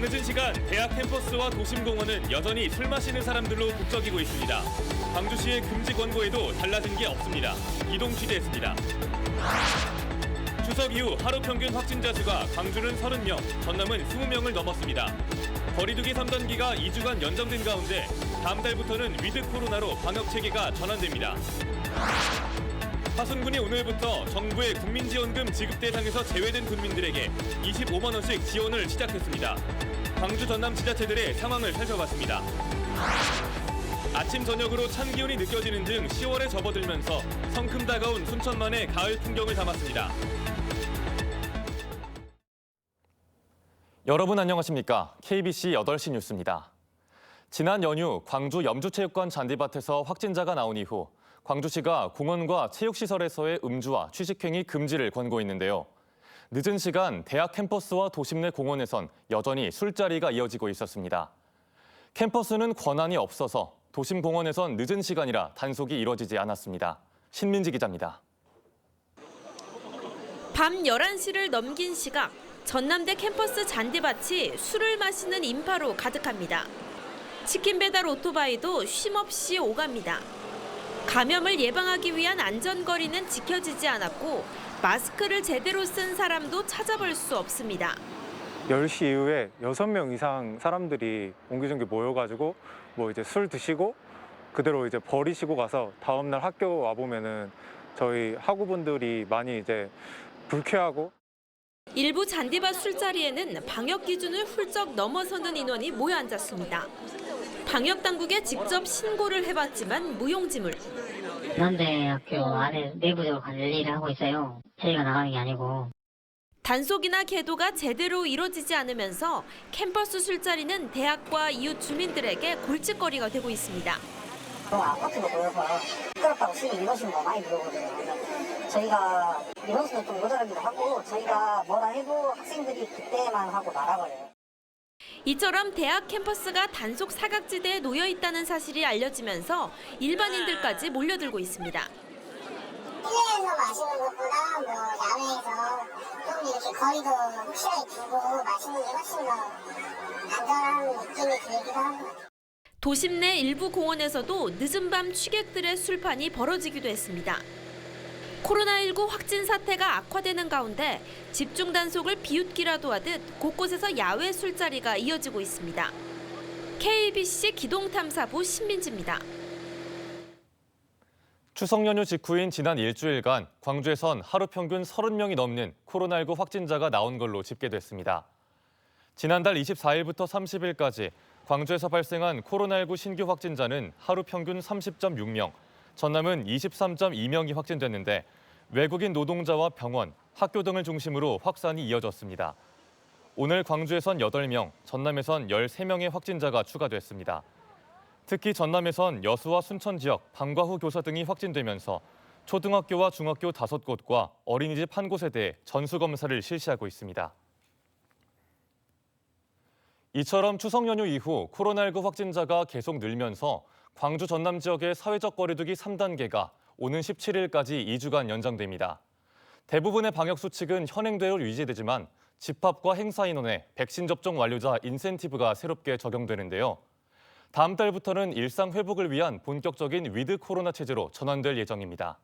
밤늦은 시간 대학 캠퍼스와 도심공원은 여전히 술 마시는 사람들로 북적이고 있습니다. 광주시의 금지 권고에도 달라진 게 없습니다. 이동 취재했습니다. 추석 이후 하루 평균 확진자 수가 광주는 30명, 전남은 20명을 넘었습니다. 거리두기 3단계가 2주간 연장된 가운데 다음 달부터는 위드 코로나로 방역 체계가 전환됩니다. 화순군이 오늘부터 정부의 국민지원금 지급 대상에서 제외된 군민들에게 25만 원씩 지원을 시작했습니다. 광주 전남 지자체들의 상황을 살펴봤습니다. 아침 저녁으로 찬 기온이 느껴지는 등 10월에 접어들면서 성큼 다가온 순천만의 가을 풍경을 담았습니다. 여러분 안녕하십니까? KBC 8시 뉴스입니다. 지난 연휴 광주 염주체육관 잔디밭에서 확진자가 나온 이후 광주시가 공원과 체육시설에서의 음주와 취식행위 금지를 권고했는데요. 늦은 시간 대학 캠퍼스와 도심 내 공원에선 여전히 술자리가 이어지고 있었습니다. 캠퍼스는 권한이 없어서 도심 공원에선 늦은 시간이라 단속이 이뤄지지 않았습니다. 신민지 기자입니다. 밤 11시를 넘긴 시각, 전남대 캠퍼스 잔디밭이 술을 마시는 인파로 가득합니다. 치킨 배달 오토바이도 쉼없이 오갑니다. 감염을 예방하기 위한 안전거리는 지켜지지 않았고 마스크를 제대로 쓴 사람도 찾아볼 수 없습니다. 10시 이후에 6명 이상 사람들이 옹기종기 모여가지고 이제 술 드시고 그대로 이제 버리시고 가서 다음날 학교 와보면은 저희 학우분들이 많이 이제 불쾌하고 일부 잔디밭 술자리에는 방역 기준을 훌쩍 넘어서는 인원이 모여 앉았습니다. 방역 당국에 직접 신고를 해봤지만 무용지물. 연대 학교 안에 내부적으로 관리를 하고 있어요. 저희가 나가는 게 아니고. 단속이나 계도가 제대로 이뤄지지 않으면서 캠퍼스 술자리는 대학과 이웃 주민들에게 골칫거리가 되고 있습니다. 아파트도 보여서 시끄럽다고 시민 인원수는 많이 들어오거든요. 저희가 인원수는 좀 모자라기도 하고 저희가 뭐라 해도 학생들이 그때만 하고 나가버려요. 이처럼 대학 캠퍼스가 단속 사각지대에 놓여 있다는 사실이 알려지면서 일반인들까지 몰려들고 있습니다. 실내에서 마시는 것보다 야외에서 좀 이렇게 거리도 확실하게 두고 마시는 게 훨씬 더 안전한 느낌이 들기도 합니다. 도심 내 일부 공원에서도 늦은 밤 취객들의 술판이 벌어지기도 했습니다. 코로나19 확진 사태가 악화되는 가운데 집중 단속을 비웃기라도 하듯 곳곳에서 야외 술자리가 이어지고 있습니다. KBC 기동탐사부 신민지입니다. 추석 연휴 직후인 지난 일주일간 광주에선 하루 평균 30명이 넘는 코로나19 확진자가 나온 걸로 집계됐습니다. 지난달 24일부터 30일까지 광주에서 발생한 코로나19 신규 확진자는 하루 평균 30.6명, 전남은 23.2명이 확진됐는데 외국인 노동자와 병원, 학교 등을 중심으로 확산이 이어졌습니다. 오늘 광주에선 8명, 전남에선 13명의 확진자가 추가됐습니다. 특히 전남에선 여수와 순천 지역, 방과 후 교사 등이 확진되면서 초등학교와 중학교 5곳과 어린이집 1곳에 대해 전수검사를 실시하고 있습니다. 이처럼 추석 연휴 이후 코로나19 확진자가 계속 늘면서 광주 전남 지역의 사회적 거리두기 3단계가 오는 17일까지 2주간 연장됩니다. 대부분의 방역 수칙은 현행대로 유지되지만 집합과 행사 인원에 백신 접종 완료자 인센티브가 새롭게 적용되는데요. 다음 달부터는 일상 회복을 위한 본격적인 위드 코로나 체제로 전환될 예정입니다.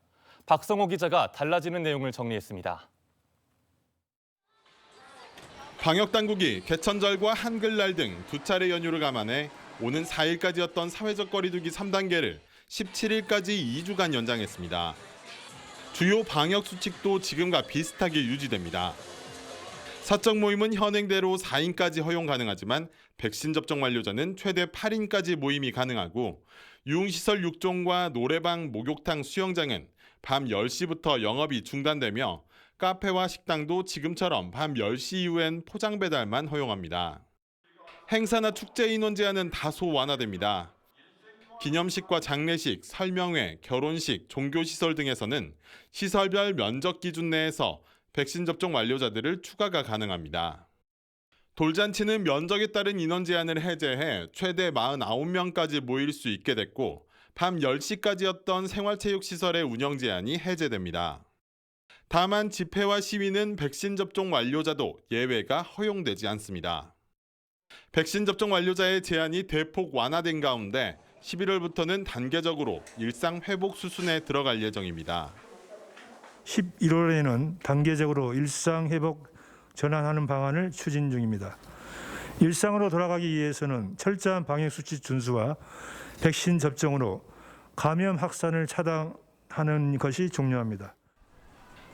박성호 기자가 달라지는 내용을 정리했습니다. 방역당국이 개천절과 한글날 등 2차례 연휴를 감안해 오는 4일까지였던 사회적 거리두기 3단계를 17일까지 2주간 연장했습니다. 주요 방역 수칙도 지금과 비슷하게 유지됩니다. 사적 모임은 현행대로 4인까지 허용 가능하지만 백신 접종 완료자는 최대 8인까지 모임이 가능하고 유흥시설 6종과 노래방, 목욕탕, 수영장은 밤 10시부터 영업이 중단되며 카페와 식당도 지금처럼 밤 10시 이후엔 포장 배달만 허용합니다. 행사나 축제 인원 제한은 다소 완화됩니다. 기념식과 장례식, 설명회, 결혼식, 종교시설 등에서는 시설별 면적 기준 내에서 백신 접종 완료자들을 추가가 가능합니다. 돌잔치는 면적에 따른 인원 제한을 해제해 최대 49명까지 모일 수 있게 됐고 밤 10시까지였던 생활체육시설의 운영 제한이 해제됩니다. 다만 집회와 시위는 백신 접종 완료자도 예외가 허용되지 않습니다. 백신 접종 완료자의 제한이 대폭 완화된 가운데 11월부터는 단계적으로 일상 회복 수순에 들어갈 예정입니다. 11월에는 단계적으로 일상 회복 전환하는 방안을 추진 중입니다. 일상으로 돌아가기 위해서는 철저한 방역 수칙 준수와 백신 접종으로 감염 확산을 차단하는 것이 중요합니다.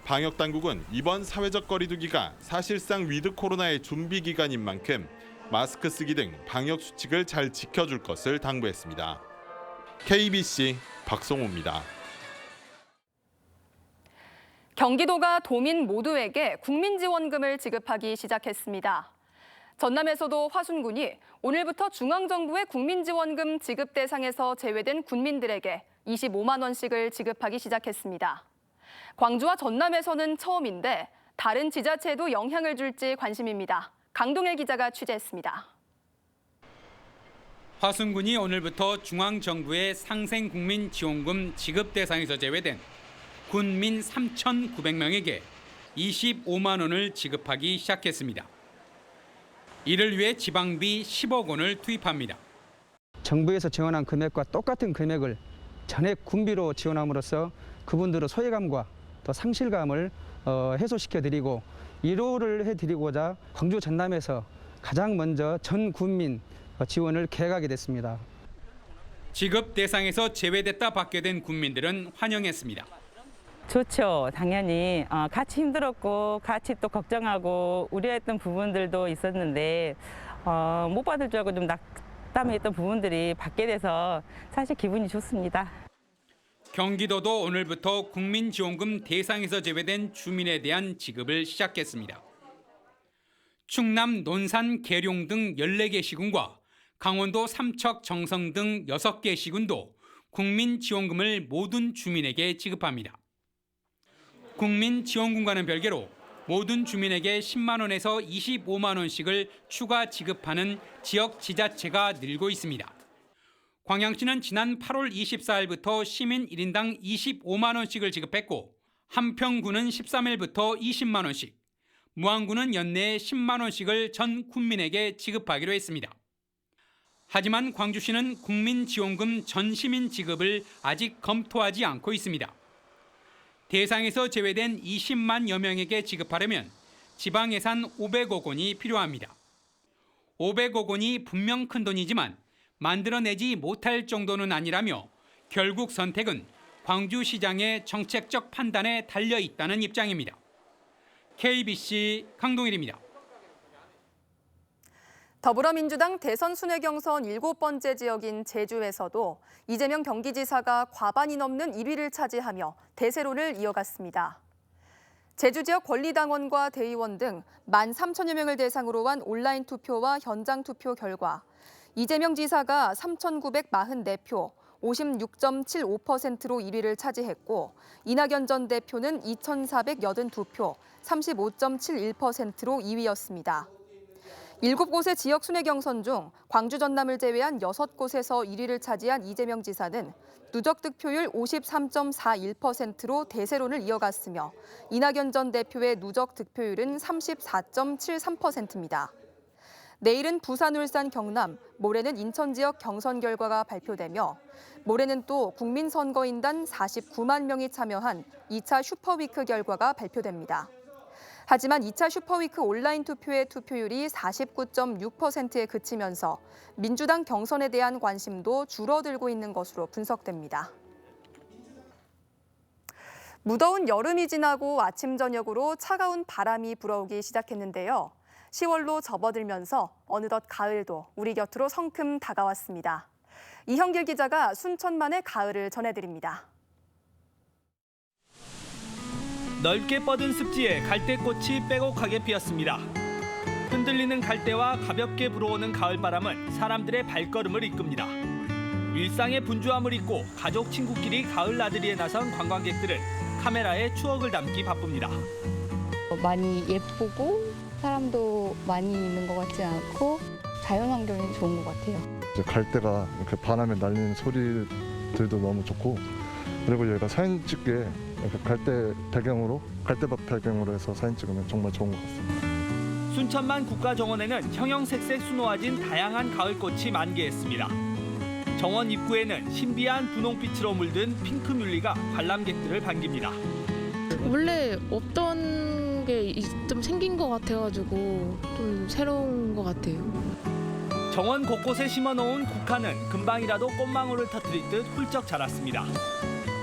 방역 당국은 이번 사회적 거리두기가 사실상 위드 코로나의 준비 기간인 만큼 마스크 쓰기 등 방역 수칙을 잘 지켜줄 것을 당부했습니다. KBC 박성호입니다. 경기도가 도민 모두에게 국민지원금을 지급하기 시작했습니다. 전남에서도 화순군이 오늘부터 중앙정부의 국민지원금 지급 대상에서 제외된 군민들에게 25만 원씩을 지급하기 시작했습니다. 광주와 전남에서는 처음인데 다른 지자체에도 영향을 줄지 관심입니다. 강동일 기자가 취재했습니다. 화순군이 오늘부터 중앙정부의 상생국민지원금 지급 대상에서 제외된 군민 3,900명에게 25만 원을 지급하기 시작했습니다. 이를 위해 지방비 10억 원을 투입합니다. 정부에서 지원한 금액과 똑같은 금액을 전액 군비로 지원함으로써 그분들의 소외감과 또 상실감을 해소시켜드리고 위로를 해드리고자 광주 전남에서 가장 먼저 전 군민 지원을 계획하게 됐습니다. 지급 대상에서 제외됐다 받게 된 군민들은 환영했습니다. 좋죠. 당연히 같이 힘들었고 같이 또 걱정하고 우려했던 부분들도 있었는데 못 받을 줄 알고 좀 낙담했던 부분들이 받게 돼서 사실 기분이 좋습니다. 경기도도 오늘부터 국민지원금 대상에서 제외된 주민에 대한 지급을 시작했습니다. 충남 논산 계룡 등 14개 시군과 강원도 삼척 정성 등 6개 시군도 국민지원금을 모든 주민에게 지급합니다. 국민지원금과는 별개로 모든 주민에게 10만 원에서 25만 원씩을 추가 지급하는 지역 지자체가 늘고 있습니다. 광양시는 지난 8월 24일부터 시민 1인당 25만 원씩을 지급했고 한평구는 13일부터 20만 원씩, 무안구는 연내에 10만 원씩을 전 군민에게 지급하기로 했습니다. 하지만 광주시는 국민지원금 전 시민 지급을 아직 검토하지 않고 있습니다. 대상에서 제외된 20만여 명에게 지급하려면 지방 예산 500억 원이 필요합니다. 500억 원이 분명 큰 돈이지만 만들어내지 못할 정도는 아니라며 결국 선택은 광주시장의 정책적 판단에 달려 있다는 입장입니다. KBC 강동일입니다. 더불어민주당 대선 순회 경선 7번째 지역인 제주에서도 이재명 경기지사가 과반이 넘는 1위를 차지하며 대세론을 이어갔습니다. 제주 지역 권리당원과 대의원 등 13,000여 명을 대상으로 한 온라인 투표와 현장 투표 결과 이재명 지사가 3,944표, 56.75%로 1위를 차지했고 이낙연 전 대표는 2,482표, 35.71%로 2위였습니다. 7곳의 지역 순회 경선 중 광주 전남을 제외한 6곳에서 1위를 차지한 이재명 지사는 누적 득표율 53.41%로 대세론을 이어갔으며 이낙연 전 대표의 누적 득표율은 34.73%입니다. 내일은 부산, 울산, 경남, 모레는 인천 지역 경선 결과가 발표되며 모레는 또 국민선거인단 49만 명이 참여한 2차 슈퍼위크 결과가 발표됩니다. 하지만 2차 슈퍼위크 온라인 투표의 투표율이 49.6%에 그치면서 민주당 경선에 대한 관심도 줄어들고 있는 것으로 분석됩니다. 무더운 여름이 지나고 아침 저녁으로 차가운 바람이 불어오기 시작했는데요. 10월로 접어들면서 어느덧 가을도 우리 곁으로 성큼 다가왔습니다. 이형길 기자가 순천만의 가을을 전해드립니다. 넓게 뻗은 습지에 갈대꽃이 빼곡하게 피었습니다. 흔들리는 갈대와 가볍게 불어오는 가을바람은 사람들의 발걸음을 이끕니다. 일상의 분주함을 잊고 가족 친구끼리 가을 나들이에 나선 관광객들은 카메라에 추억을 담기 바쁩니다. 많이 예쁘고 사람도 많이 있는 것 같지 않고 자연환경이 좋은 것 같아요. 갈대가 이렇게 바람에 날리는 소리들도 너무 좋고 그리고 여기가 사진 찍기에 갈대밭 배경으로 해서 사진 찍으면 정말 좋은 것 같습니다. 순천만 국가정원에는 형형색색 수놓아진 다양한 가을꽃이 만개했습니다. 정원 입구에는 신비한 분홍빛으로 물든 핑크뮬리가 관람객들을 반깁니다. 원래 없던 게 좀 생긴 것 같아가지고 좀 새로운 것 같아요. 정원 곳곳에 심어놓은 국화는 금방이라도 꽃망울을 터뜨릴 듯 훌쩍 자랐습니다.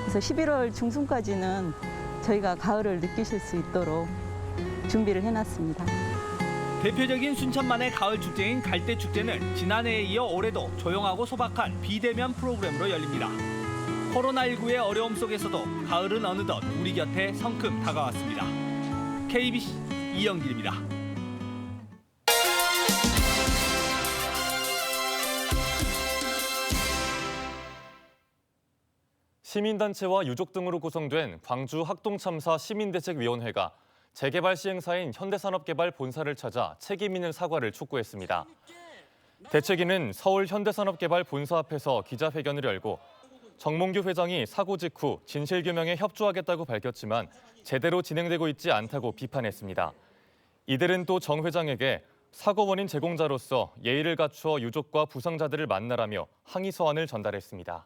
그래서 11월 중순까지는 저희가 가을을 느끼실 수 있도록 준비를 해놨습니다. 대표적인 순천만의 가을 축제인 갈대축제는 지난해에 이어 올해도 조용하고 소박한 비대면 프로그램으로 열립니다. 코로나19의 어려움 속에서도 가을은 어느덧 우리 곁에 성큼 다가왔습니다. KBC 이영길입니다. 시민단체와 유족 등으로 구성된 광주 학동참사 시민대책위원회가 재개발 시행사인 현대산업개발 본사를 찾아 책임 있는 사과를 촉구했습니다. 대책위는 서울 현대산업개발 본사 앞에서 기자회견을 열고 정몽규 회장이 사고 직후 진실규명에 협조하겠다고 밝혔지만 제대로 진행되고 있지 않다고 비판했습니다. 이들은 또 정 회장에게 사고 원인 제공자로서 예의를 갖추어 유족과 부상자들을 만나라며 항의 서한을 전달했습니다.